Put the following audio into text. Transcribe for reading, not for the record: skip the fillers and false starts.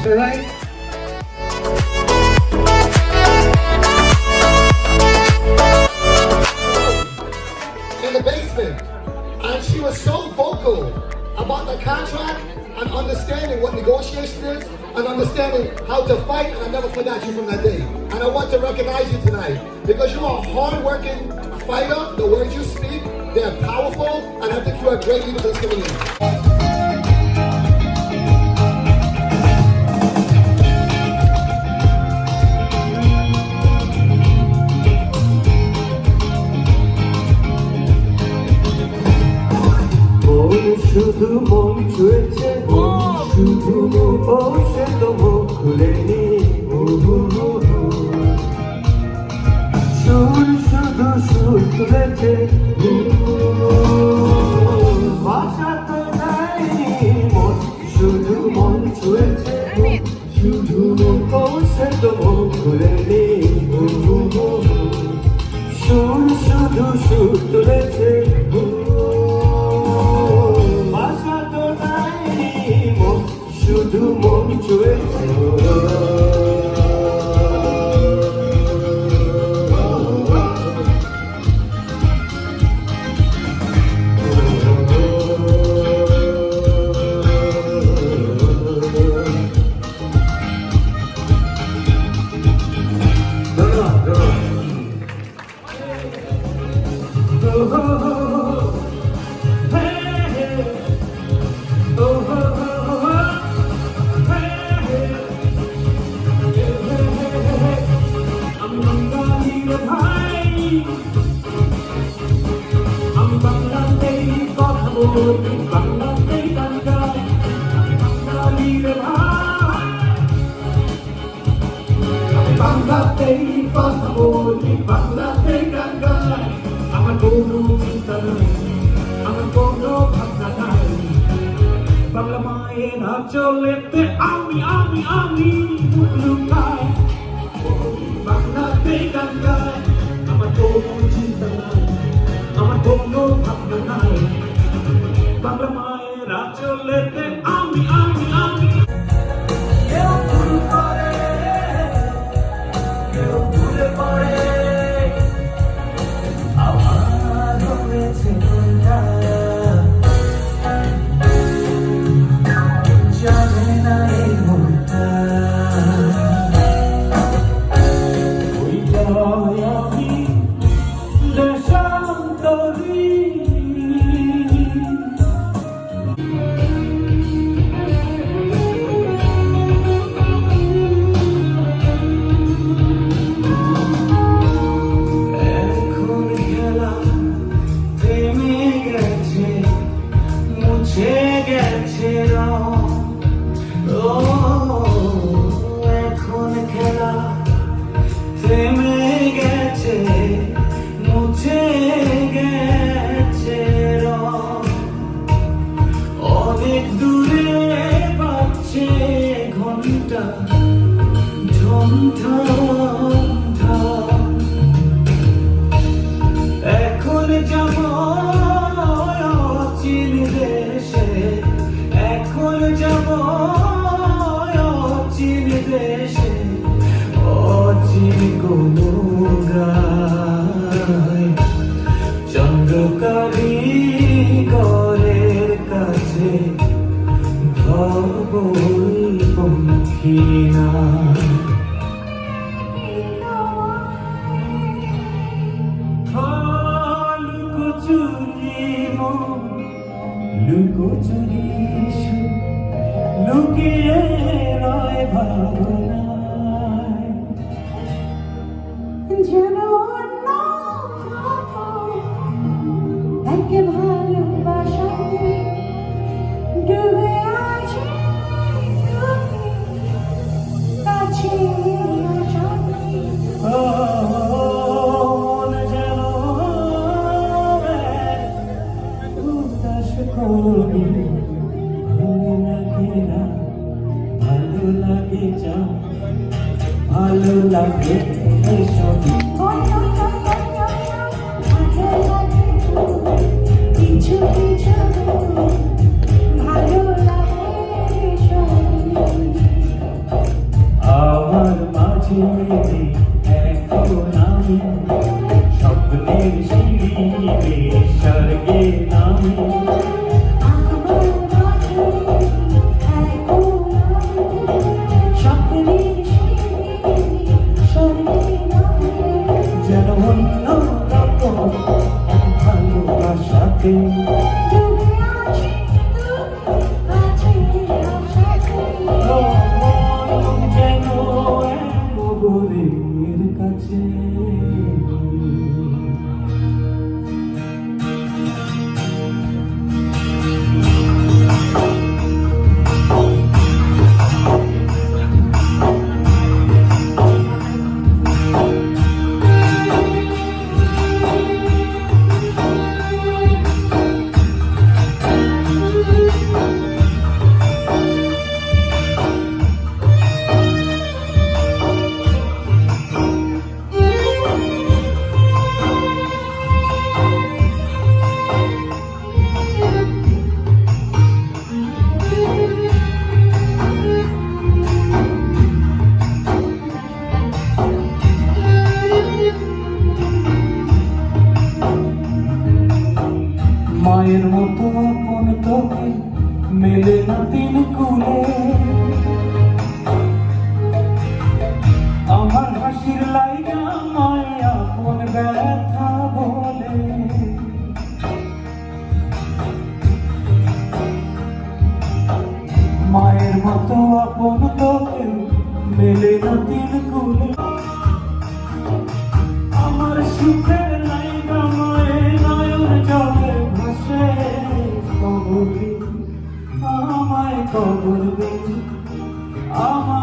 Right? In the basement, and she was so vocal about the contract and understanding what negotiation is and understanding how to fight, and I never forgot you from that day. And I want to recognize you tonight because you are a hard-working fighter. The words you speak, they're powerful, and I think you are a great leader for this community. শুধু মন ছুঁয়েছে শুধু সে তো মুখ খুলেনি সুর শুধু সুর তুলেছে ভাষা তো দেয়নি মন শুধু মন ছুঁয়েছে শুধু সে তো মুখ খুলেনি সুর শুধু সুর তুলেছে শুধু মন ছুঁয়েছে আমার কোনো চিন্তা নাই আমার কোনো ভাবনা নাই বাংলা মায়ের আঁচলেতে আমি লুকাই বাংলাতে গান গাই আমার কোনো চিন্তা নাই আমার কোনো ভাবনা নাই বাংলা মায়ের আঁচলেতে আমি কেউ ভুল করে কেউ ভুলে পড়ে আমার হয়েছে জানে না এই মনটা ওই আমি দেশান্তরী এখন যাব অচিন দেশে এখন যাব অচিন দেশে অচিন কোনো গায় চন্দ্রকারী গরের কাছে ধবল পঙ্খী না লুকোচুরি লুকিয়ে রয় ভাবনায় যেন একে ভালোবাসাতে ডুবে আছে কাছে ভালো লাগে কিছু কিছু ভালো লাগে স্বর্গে নামে যেন অন্য কাপড় ভালোবাসাতে যেন গোরের কাছে মায়ের মতো আপন তোকে মেলে না তিন কুলে আমার হাসির লাইগা মায় আপন ব্যথা বলে মায়ের মতো আপন তোকে মেলে না তিন কুলে আমার সুখের লাইগা মায়ের নয়ন জলে ভাসে কবর আমায় কবর দে আমার